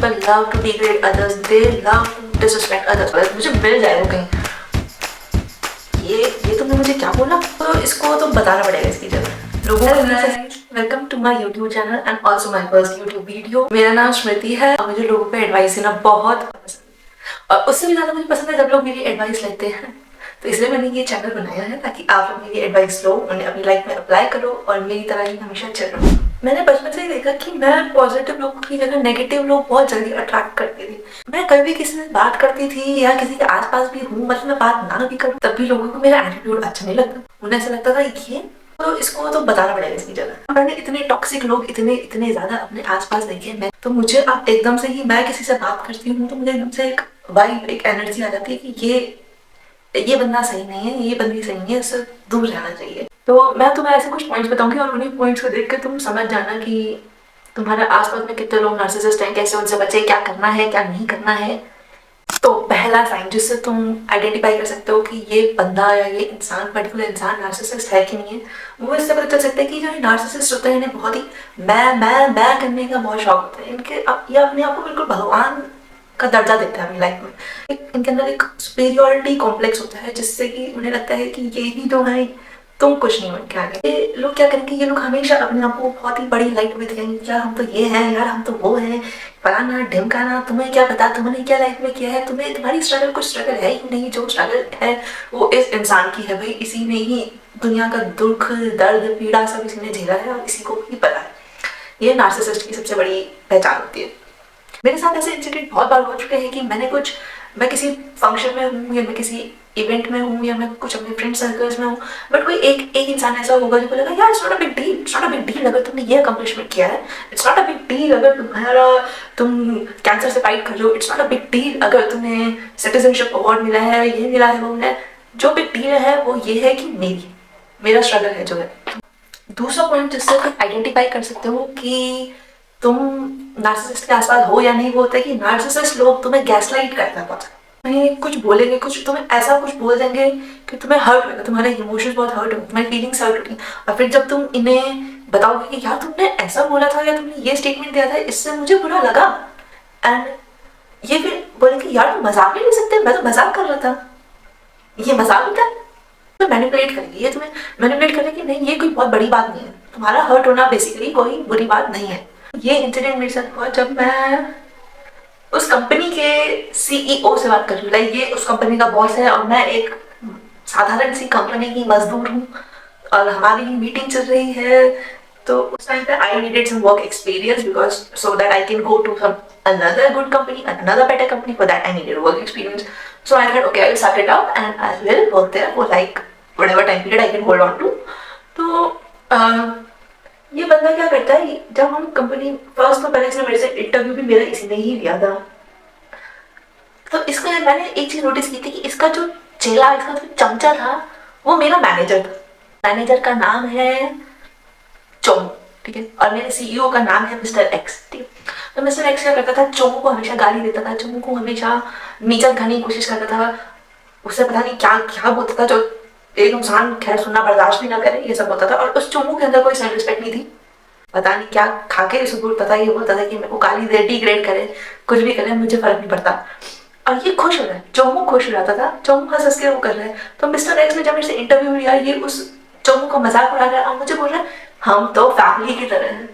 people love to degrade others, they love to disrespect others. मुझे मिल जाए वो कहीं, ये तुमने मुझे क्या बोला, तो इसको तो बताना पड़ेगा इसकी जगह लोगों को। Welcome to my YouTube channel and also my first YouTube video. मेरा नाम स्मृति है और मुझे लोगों को एडवाइस देना बहुत पसंद है, और उससे भी ज़्यादा मुझे पसंद है जब लोग मेरी एडवाइस लेते हैं। तो इसलिए मैंने ये चैनल बनाया है ताकि आप लोग मेरी एडवाइस लो, उन्हें अपनी लाइफ में अप्लाई करो और मेरी तरह ही हमेशा चल रहो। मैंने बचपन से ही देखा कि मैं पॉजिटिव लोगों की जगह नेगेटिव लोग बहुत जल्दी अट्रैक्ट करती थी। मैं कभी भी किसी से बात करती थी या किसी के आसपास भी हूँ, मतलब मैं बात ना भी करूँ, तब भी लोगों को मेरा एटीट्यूड अच्छा नहीं लगता। उन्हें ऐसा लगता था ये तो इसको तो बताना पड़ेगा इसकी जगह। मैंने इतने टॉक्सिक लोग इतने ज्यादा अपने आसपास देखे मैं, तो मुझे अब एकदम से ही मैं किसी से बात करती हूँ तो मुझे एकदम से एक वाइब, एक एनर्जी आ जाती है कि ये बंदा सही नहीं है, ये बंदी सही नहीं है, इससे दूर रहना चाहिए। तो मैं तुम्हें ऐसे कुछ पॉइंट्स बताऊंगी और उन्हीं पॉइंट्स को देख कर तुम समझ जाना कि तुम्हारे आसपास में कितने लोग नार्सिसिस्ट हैं, कैसे उनसे बचे, क्या करना है क्या नहीं करना है। तो पहला साइन जिससे तुम आइडेंटिफाई कर सकते हो कि ये बंदा या ये इंसान, पर्टिकुलर इंसान नार्सिसिस्ट है कि नहीं है, वो इससे पता चल सकता है कि जो नार्सिसिस्ट होते हैं इन्हें बहुत ही मैं करने का बहुत शौक होता है। इनके ये अपने आप को बिल्कुल भगवान का दर्जा देता है अपनी लाइफ में। इनके अंदर एक सुपीरियरिटी कॉम्प्लेक्स होता है जिससे कि उन्हें लगता है कि ये ही तो है, तुम कुछ नहीं बन के आगे। ये लोग क्या करेंगे, ये लोग हमेशा अपने आप को बहुत ही बड़ी लाइट में दिखाएंगे, यार हम तो ये हैं, यार हम तो वो हैं, फलाना ढिमकाना, तुम्हें क्या पता तुमने क्या लाइफ में किया है, तुम्हें तुम्हारी स्ट्रगल कुछ स्ट्रगल है ही नहीं, जो स्ट्रगल है वो इस इंसान की है भाई, इसी ने ही दुनिया का दुख दर्द पीड़ा सब इसी ने झेला है और इसी को भी पता है। ये नार्सिसिस्ट की सबसे बड़ी पहचान होती है। मेरे साथ ऐसे इंसिडेंट बहुत बार हो चुके हैं कि मैं किसी फंक्शन में हूँ या मैं किसी इवेंट में हूँ या मैं कुछ अपने फ्रेंड सर्कल्स में हूँ, बट कोई एक इंसान ऐसा होगा जो बोलेगा यार it's not a big deal, it's not a big deal अगर तुमने ये अकम्प्लिशमेंट किया है, it's not a big deal अगर तुम कैंसर से फाइट कर रहे हो, it's not a big deal अगर तुम्हें सिटीजनशिप अवार्ड मिला है, ये मिला है, वो मिला है। जो बिग डील है वो ये है कि मेरा स्ट्रगल है जो है। दूसरा पॉइंट जिससे तुम आइडेंटिफाई कर सकते हो कि तुम नार्सिसिस्ट के आसपास हो या नहीं, वो होता है कि नार्सिसिस्ट लोग तुम्हें गैसलाइट करते हैं। तुम्हें कुछ बोलेंगे, कुछ तुम्हें ऐसा कुछ बोल देंगे कि तुम्हें हर्ट होगा, तुम्हारे इमोशंस बहुत हर्ट होंगे, तुम्हारी फीलिंग्स हर्ट होगी, और फिर जब तुम इन्हें बताओगे कि यार तुमने ऐसा बोला था या तुमने ये स्टेटमेंट दिया था, इससे मुझे बुरा लगा, एंड ये फिर बोलेंगे यार तुम मजाक नहीं ले सकते, मैं तो मजाक कर रहा था, ये मजाक होता है। तो मैनिपुलेट करेंगे, ये तुम्हें मैनिपुलेट करेंगे कि नहीं ये कोई बहुत बड़ी बात नहीं है, तुम्हारा हर्ट होना बेसिकली कोई बुरी बात नहीं है। ये इंसिडेंट मेरे साथ हुआ जब मैं उस कंपनी के सीईओ से बात कर रही हूँ, लाइक ये उस कंपनी का बॉस है और मैं एक साधारण सी कंपनी की मजदूर हूँ और हमारी मीटिंग चल रही है। तो उस टाइम पे I needed some work experience because so that I can go to some another good company, another better company. For that I needed work experience, so I thought okay I will suck it up and I will work there for like whatever time period I can hold on to. तो ये बंदा क्या करता है, जब हम company first तो पहले इसने मेरे से इंटरव्यू भी मेरा इसी ने ही लिया था, तो इसका मैंने एक चीज नोटिस की थी कि इसका जो चेला, इसका जो चमचा था वो मेरा मैनेजर था। मैनेजर का नाम है चोमू, ठीक है, और मेरे सीईओ का नाम है मिस्टर एक्स, ठीक है। तो मिस्टर एक्स क्या करता था, चोमू को हमेशा गाली देता था, चोमू को हमेशा नीचा दिखाने की कोशिश करता था, उससे पता नहीं क्या क्या बोलता था जो एक इंसान खैर सुनना बर्दाश्त भी ना करे, ये सब होता था। और उस चोमू के अंदर कोई सेल्फ रिस्पेक्ट नहीं थी, पता नहीं क्या खा के इसे बोलता था, ये बोलता था कि मेरे को गाली दे, डिग्रेड करे, कुछ भी करे, मुझे फर्क नहीं पड़ता। और ये खुश हो रहा है, चोमू खुश हो जाता था, चोमू हंस हंस के वो कर रहा है। तो मिस्टर एक्स ने जब मेरे से इंटरव्यू लिया, ये उस चोमू को मजाक उड़ा रहा है और मुझे बोल रहा है हम तो फैमिली की तरह हैं,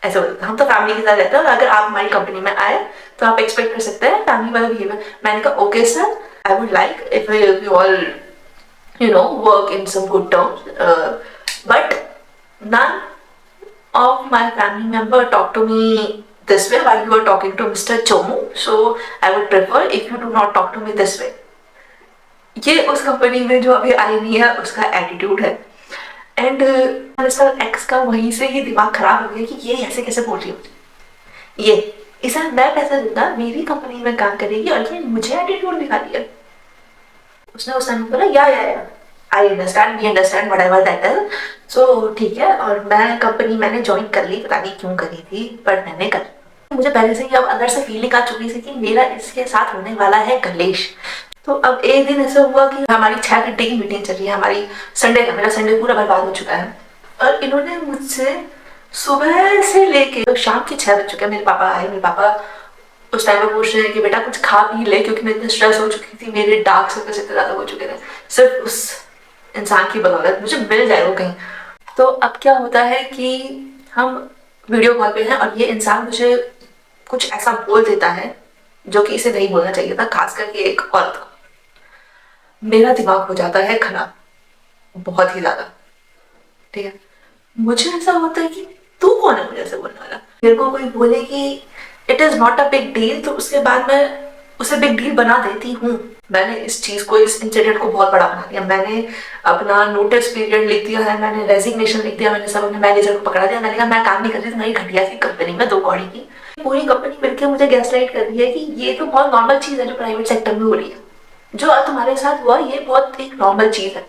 ऐसा बोलता, हम तो फैमिली की तरह रहते हैं और अगर आप हमारी कंपनी में आए तो आप एक्सपेक्ट कर सकते हैं फैमिली वाला बिहेवियर। मैंने कहा okay sir, I would like if you all work in some good terms, but none of my family member talk to me this way while you are talking to Mr. Chomu, so I would prefer if you do not talk to me this way. ये उस company में जो अभी आई नहीं है उसका attitude है। And mister x का वहीं से ही दिमाग खराब हो गया कि ये ऐसे कैसे बोल रही हो, ये इसे मैं पैसा दूंगा, मेरी कंपनी में काम करेगी और ये मुझे एटीट्यूड दिखा दिया। उसने उस टाइम बोला या I understand, we understand whatever that is, so ठीक है। और मैं कंपनी मैंने ज्वाइन कर ली, पता नहीं क्यों करी थी पर मैंने कर। मुझे पहले से ही अब अंदर से फीलिंग आ चुकी थी कि मेरा इसके साथ होने वाला है कलेश। तो अब एक दिन ऐसा हुआ कि हमारी 6 घंटे की मीटिंग चल रही है, हमारी संडे का, मेरा संडे पूरा बर्बाद हो चुका है और इन्होंने मुझसे सुबह से लेके शाम के 6 बज चुके हैं। मेरे पापा आए, मेरे पापा उस टाइम पे पूछ रहे हैं कि बेटा कुछ खा पी ले, क्योंकि मैं इतनी स्ट्रेस हो चुकी थी, मेरे डार्क सर्कल्स इतने ज़्यादा हो चुके थे सिर्फ उस इंसान की बदौलत। मुझे मिल जाए वो कहीं। तो अब क्या होता है कि हम वीडियो कॉल पे हैं और ये इंसान मुझे कुछ ऐसा बोल देता है जो कि इसे नहीं बोलना चाहिए था, खास करके एक औरत को। मेरा दिमाग हो जाता है खराब, बहुत ही ज्यादा। ठीक है, मुझे ऐसा होता है कि तू कौन है मुझे ऐसे बोलने वाला। मेरे को कोई बोले कि it is not a big deal, तो उसके बाद मैं उसे बिग डील बना देती हूँ। मैंने इस चीज को, इस इंसिडेंट को बहुत बड़ा बना दिया। मैंने अपना नोटिस पीरियड लिख दिया है, मैंने रेजिग्नेशन लिख दिया, मैंने सब अपने मैनेजर को पकड़ा दिया। मैंने कहा मैं काम नहीं कर रही तुम्हारी घटिया सी कंपनी में, 2 कौड़ी की। पूरी कंपनी मिलकर मुझे गैसलाइट कर रही है कि ये तो बहुत नॉर्मल चीज है जो प्राइवेट सेक्टर में हो रही है, जो आज तुम्हारे साथ हुआ ये बहुत एक नॉर्मल चीज है।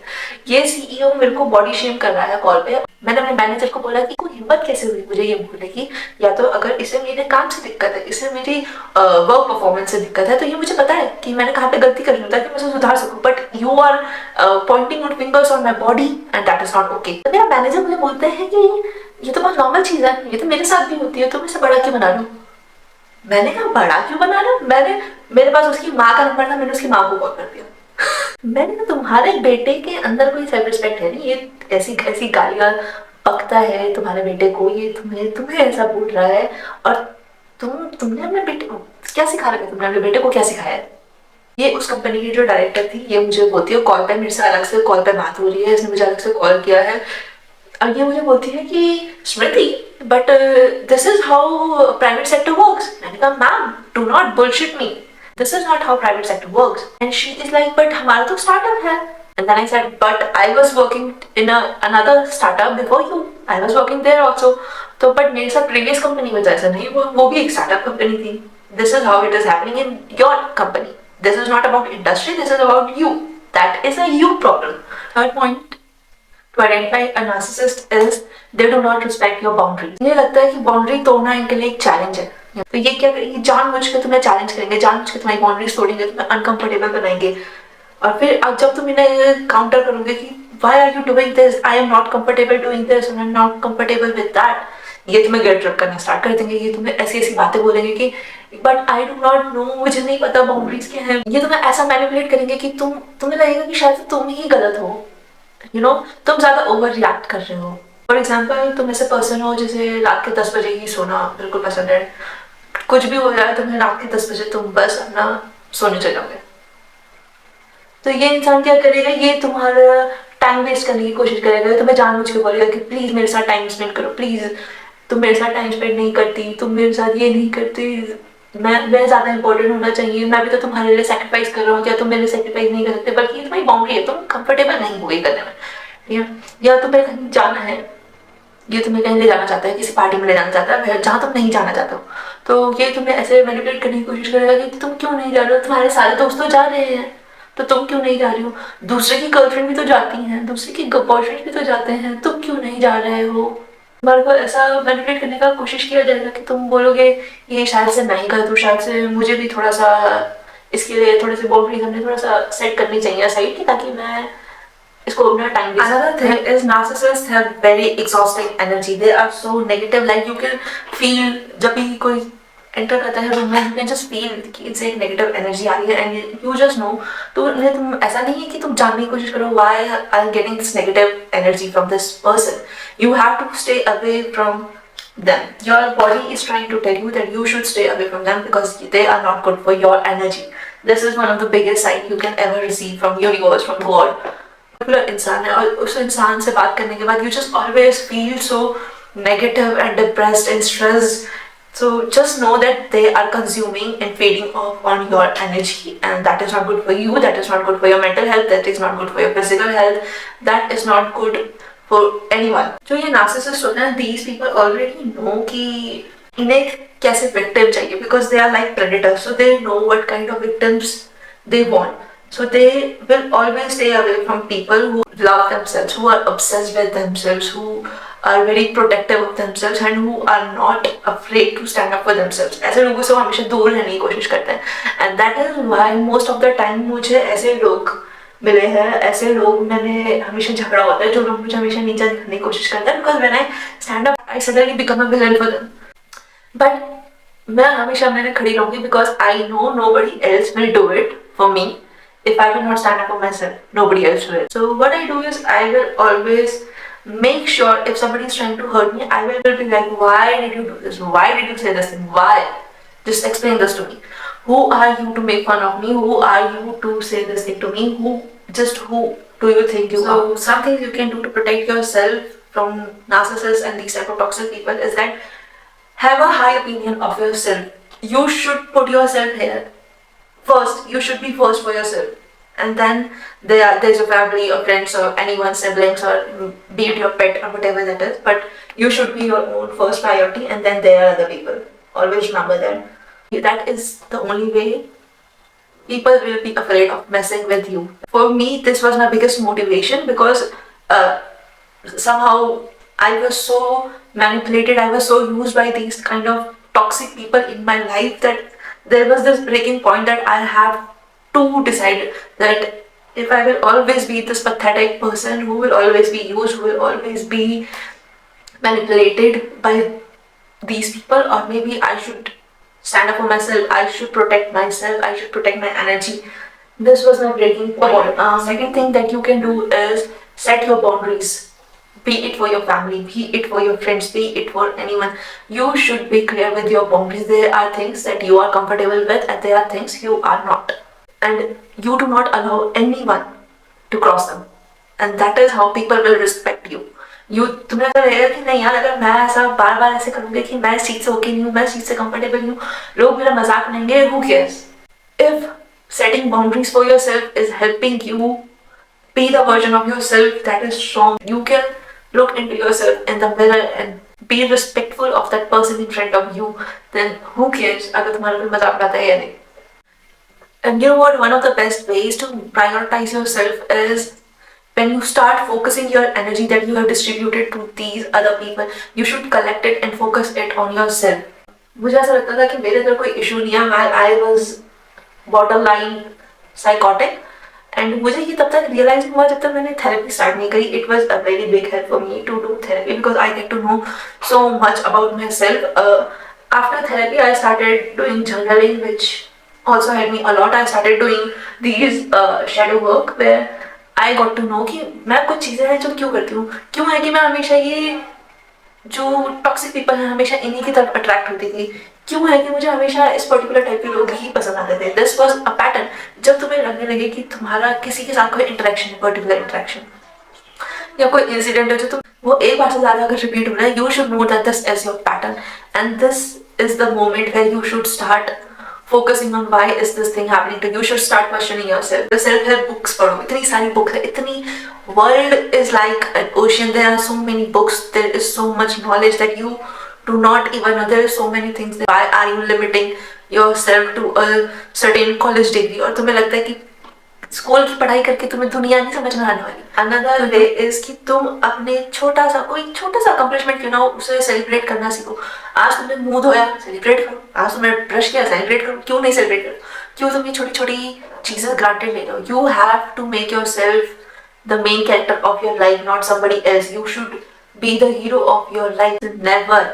ये सीईओ मेरे को बॉडी शेम कर रहा है कॉल पे। मैंने अपने मैनेजर को बोला कि कोई हिम्मत कैसे हुई मुझे ये बोलने की, या तो अगर इसे मेरे काम से दिक्कत है, इसे मेरी वर्क परफॉर्मेंस से दिक्कत है, तो ये मुझे पता है कि मैंने कहाँ पे गलती कर रही हूँ ताकि मैं उसे सुधार सकूँ। But you are pointing out fingers on my body and that is not okay. तो मेरा मैनेजर मुझे बोलते हैं कि ये तो बहुत नॉर्मल चीज है, ये तो मेरे साथ भी होती है, तुम इसे बड़ा क्यों बना लो। मैंने कहा बड़ा क्यों बना रहा। मेरे पास उसकी माँ का नंबर था, मैंने उसकी माँ को कॉल कर दिया। मैंने कहा तुम्हारे बेटे के अंदर कोई सेल्फ रिस्पेक्ट है नहीं, ये ऐसी ऐसी गालियां पकता है तुम्हारे बेटे को, ये तुम्हें ऐसा बोल रहा है। और तुमने अपने बेटे को क्या सिखा रखे, तुमने अपने बेटे को क्या सिखाया है। ये उस कंपनी की जो डायरेक्टर थी, ये मुझे बोलती है कॉल पे, मेरे से अलग से कॉल पे बात हो रही है, इसने मुझे अलग से कॉल किया है। अब ये मुझे बोलती है कि Smriti but this is how private sector works. मैंने कहा ma'am do not bullshit me, this is not how private sector works. And she is like, but हमारा तो startup है. And then I said, but I was working in another startup before you. I was working there also. तो but मेरे साथ previous company में तो ऐसा नहीं हुआ, वो भी एक startup company थी. This is how it is happening in your company. This is not about industry. This is about you. That is a you problem. Third point to identify a narcissist is they do not respect your boundaries. मुझे लगता है कि boundary तोड़ना इनके लिए एक challenge है। तो ये क्या करेंगे, जानबूझ के तुम्हें चैलेंज करेंगे, जानबूझ के तुम्हारी बाउंड्रीज तोड़ेंगे, तुम्हें अनकंफर्टेबल बनाएंगे। और फिर अब जब तुम इन्हें काउंटर करोगे कि why are you doing this, I am not comfortable doing this, I am not comfortable with that, ये तुम्हें गिल्ट ट्रिप करना स्टार्ट कर देंगे। ये तुम्हें ऐसी ऐसी बातें बोलेंगे कि but I do not know, मुझे नहीं पता बाउंड्रीज क्या है। ये तुम्हें ऐसा मैनिपुलेट करेंगे कि तुम्हें लगेगा कि शायद तुम ही गलत हो, यू नो, तुम ज्यादा ओवर रिएक्ट कर रहे हो। फॉर एग्जाम्पल तुम ऐसे पर्सन हो जिसे रात के 10 बजे ही सोना बिल्कुल पसंद है, कुछ भी हो जाए तुम्हें रात के 10 बजे तुम बस अपना सोने चले जाओगे। तो ये इंसान क्या करेगा, ये तुम्हारा टाइम वेस्ट करने की कोशिश करेगा, तुम्हें जानबूझ के बोलेगा कि प्लीज मेरे साथ टाइम स्पेंड करो, प्लीज तुम मेरे साथ टाइम स्पेंड नहीं करती, तुम मेरे साथ ये नहीं करती, मैं ज्यादा इंपॉर्टेंट होना चाहिए, मैं भी तो तुम्हारे लिए सेक्रीफाइस कर रहा हूँ, क्या तुम मेरे लिए सेक्रीफाइस नहीं कर सकते। बल्कि ये तुम्हारी बाउंड्री है, तुम कंफर्टेबल नहीं हो करने में, ठीक है। या तुम्हें कहीं जाना है, ये तुम्हें कहीं ले जाना चाहता है, किसी पार्टी में ले जाना चाहता है जहाँ तुम नहीं जाना चाहते हो, तो ये तुम्हें ऐसे मैनिपुलेट करने की कोशिश करेगा कि तुम क्यों नहीं जा रहे हो, तुम्हारे सारे दोस्त तो जा रहे हैं तो तुम क्यों नहीं जा रही हो, दूसरे की गर्लफ्रेंड भी तो जाती हैं, दूसरे की बॉयफ्रेंड भी तो जाते हैं, तुम क्यों नहीं जा रहे हो। तुम्हारे को ऐसा मैनिपुलेट करने का कोशिश किया जाएगा कि तुम बोलोगे ये शायद से मैं ही गलत हूँ, शायद से मुझे भी थोड़ा सा इसके लिए थोड़े से बाउंड्रीज हमने थोड़ा सा सेट करनी चाहिए साइड की, ताकि मैं इसको अपना time they. Another thing is narcissists have very exhausting energy. They are so negative. Like you can feel जब भी कोई एंटर करता है रूम में, you can just feel कि इनसे एक नेगेटिव एनर्जी आ रही है and you just know. तो तुम ऐसा नहीं है कि तुम जानने की कोशिश करो why I'm getting this negative energy from this person. You have to stay away from them. Your body is trying to tell you that you should stay away from them because they are not good for your energy. This is one of the biggest signs you can ever receive from universe, from God. इंसान है और उस इंसान से बात करने के बाद you just always feel so negative and depressed and stressed. So just know that they are consuming and feeding off on your energy, and that is not good for you, that is not good for your mental health, that is not good for your physical health, that is not good for anyone. जो ये narcissist होते हैं, these people already know कि इन्हें कैसे victim चाहिए, because they are like predators, so they know what kind of victims they want. So they will always stay away from people who love themselves, who are obsessed with themselves, who are very protective of themselves and who are not afraid to stand up for themselves. ऐसे लोगों से हमेशा दूर रहने की कोशिश करते हैं, and that is why most of the time मुझे ऐसे लोग मिले हैं, ऐसे लोग मैंने हमेशा झगड़ा होता है, जो लोग मुझे हमेशा नीचा दिखाने की कोशिश करते हैं, because when I stand up I suddenly become a villain for them. But मैं हमेशा मैंने खड़ी रहूंगी, because I know nobody else will do it for me. If I will not stand up for myself, nobody else will. So what I do is I will always make sure if somebody is trying to hurt me, I will be like, why did you do this? Why did you say this thing? Why? Just explain this to me. Who are you to make fun of me? Who are you to say this thing to me? Who do you think you are? So some things you can do to protect yourself from narcissists and these type of toxic people is that have a high opinion of yourself. You should put yourself here first. You should be first for yourself, and then there's your family or friends or anyone, siblings, or be it your pet or whatever that is. But you should be your own first priority, and then there are other people. Always remember that. That is the only way people will be afraid of messing with you. For me, this was my biggest motivation, because uh, somehow I was so manipulated, I was so used by these kind of toxic people in my life, that there was this breaking point that I have to decide that if I will always be this pathetic person who will always be used, who will always be manipulated by these people, or maybe I should stand up for myself, I should protect myself, I should protect my energy. This was my breaking point. Second thing that you can do is set your boundaries. Be it for your family, be it for your friends, be it for anyone. You should be clear with your boundaries. There are things that you are comfortable with, and there are things you are not. And you do not allow anyone to cross them. And that is how people will respect you. तुम्हें ऐसा लगेगा कि नहीं यार, अगर मैं ऐसा बार बार ऐसे करूंगी कि मैं इस चीज से ओके नहीं हूँ, मैं इस चीज से कंफर्टेबल नहीं हूँ, लोग मेरा मजाक बनाएंगे, who cares? If setting boundaries for yourself is helping you be the version of yourself that is strong, you can look into yourself in the mirror and be respectful of that person in front of you, then who cares अगर तुम्हारा कोई मजाक उड़ाता है या नहीं. And you know what? One of the best ways to prioritize yourself is when you start focusing your energy that you have distributed to these other people, you should collect it and focus it on yourself. मुझे ऐसा लगता था कि मेरे अंदर कोई issue नहीं है, while I was borderline psychotic, and मुझे ये तब तक रियलाइज हुआ जब तक मैंने थेरेपी स्टार्ट नहीं करी. It was a very big help for me to do therapy, because I get to know so much about myself. After therapy, I started doing journaling, which also helped me a lot. I started doing these shadow work where I got to know कि मैं कुछ चीज़ें हैं जो क्यों करती हूँ, क्यों है कि मैं हमेशा ये जो टॉक्सिक पीपल हैं हमेशा इन्हीं की तरफ अट्रैक्ट होती थी, क्यों है कि मुझे हमेशा इस पर्टिकुलर टाइप के लोग ही पसंद आते थे. This was a pattern. जब तुम्हें लगने लगे कि तुम्हारा किसी के साथ कोई इंटरेक्शन है, पर्टिकुलर इंटरेक्शन या कोई इंसिडेंट है जो तुम वो एक बार से ज़्यादा अगर रिपीट हो रहा है, you should know that this is your pattern, and this is the moment where you should start focusing on why is this thing happening to you. You should start questioning yourself. The self-help books पढ़ो, इतनी सारी books है, इतनी world is like an ocean. There are so many books. There is so much knowledge that you do not even know. There are so many things. Why are you limiting yourself to a certain college degree? और तुम्हें लगता है कि school की पढ़ाई करके तुम्हें दुनिया नहीं समझ में आने वाली. अनदर वे इज कि तुम अपने छोटा सा अकम्प्लिशमेंट क्यों ना हो, उसे सेलिब्रेट करना सीखो. आज तुमने मुंह धोया, सेलिब्रेट करो. आज तुमने ब्रश किया, सेलिब्रेट करो. क्यों नहीं सेलिब्रेट करो? क्यों तुम ये छोटी छोटी चीजें ग्रांटेड ले लो? You have to make yourself the main character of your life, not somebody else. You should be the hero of your life. Never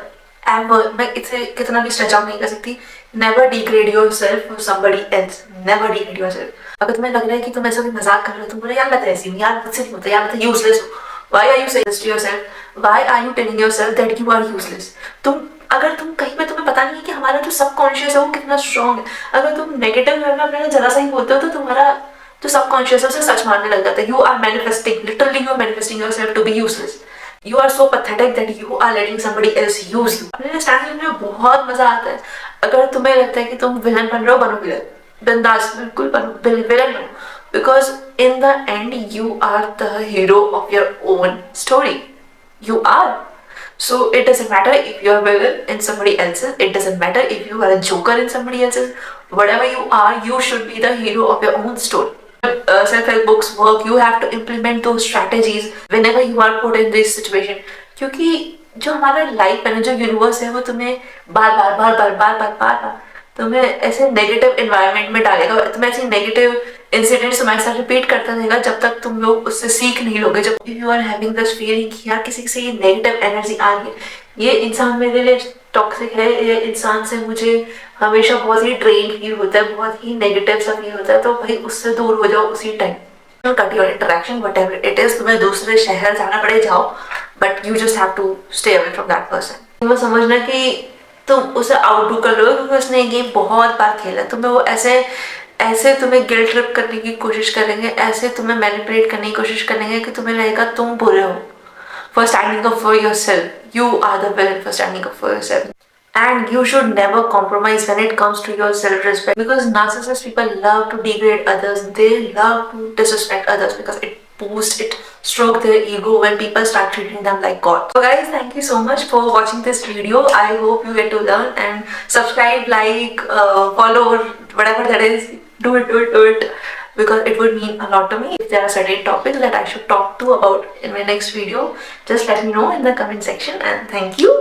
ever, मैं इसे कितना भी स्ट्रेच आउट नहीं कर सकती, never degrade yourself for somebody else. Never degrade yourself. अगर तुम्हें लग रहा है कि तुम ऐसा कोई मजाक कर रहे हो, तुम बोले यार मैं तो ऐसी हूँ, यार मुझसे नहीं होता, यार मैं तो यूजलेस हूँ. Why are you saying this to yourself? Why are you telling yourself that you are useless? अगर तुम कहीं पे तुम्हें पता नहीं है कि हमारा जो सबकॉन्शियस है वो कितना स्ट्रॉन्ग है. अगर तुम नेगेटिव वे में अपने जरा सा ही बोलते हो तो तुम्हारा जो सबकॉन्शियस है उसे सच मानने लग जाता है. You are manifesting, literally you are manifesting yourself to be useless. You are so pathetic that you are letting somebody else use you. अपने स्टैंड में बहुत मजा आता है. अगर तुम्हें लगता है कि तुम विलन बन रहे हो, बनो विलन. बिंदास बिल्कुल बनो, विलन बनो. Because in the end, you are the hero of your own story. You are. So it doesn't matter if you are a villain in somebody else's. It doesn't matter if you are a joker in somebody else's. Whatever you are, you should be the hero of your own story. Self-help books work. You have to implement those strategies whenever you are put in this situation. क्योंकि जो हमारा life है ना, जो universe है, वो तुम्हें बार बार तुम्हें ऐसे नेगेटिव एनवायरनमेंट में डालेगा, तुम्हें ऐसे नेगेटिव इंसिडेंट्स तुम्हारे साथ रिपीट करता रहेगा जब तक तुम लोग उससे सीख नहीं लोगे। जब you are having this feeling कि यार किसी से ये नेगेटिव एनर्जी आ रही है, ये इंसान मेरे लिए टॉक्सिक है, ये इंसान से मुझे हमेशा बहुत ही ड्रेन फील होता है, बहुत ही नेगेटिव सा फील होता है, तो भाई उससे दूर हो जाओ उसी time. Cut your interaction whatever it is, तुम्हें दूसरे शहर जाना पड़े जाओ, but you just have to stay away from that person. तुम्हें समझना कि तुम उसे आउटडू कर लो, क्योंकि उसने ये गेम बहुत बार खेला। तुम्हें वो ऐसे ऐसे तुम्हें गिल्ट ट्रिप करने की कोशिश करेंगे, ऐसे तुम्हें मैनिपुलेट करने की कोशिश करेंगे कि तुम्हें लगेगा तुम बुरे हो for standing up for yourself. You are the villain for standing up for yourself. And you should never compromise when it comes to your self-respect, because narcissist people love to degrade others. They love to disrespect others because it boosts, it stroke their ego when people start treating them like God. So guys, thank you so much for watching this video. I hope you get to learn, and subscribe, like, follow, whatever that is. Do it, because it would mean a lot to me. If there are certain topics that I should talk to about in my next video, just let me know in the comment section, and thank you.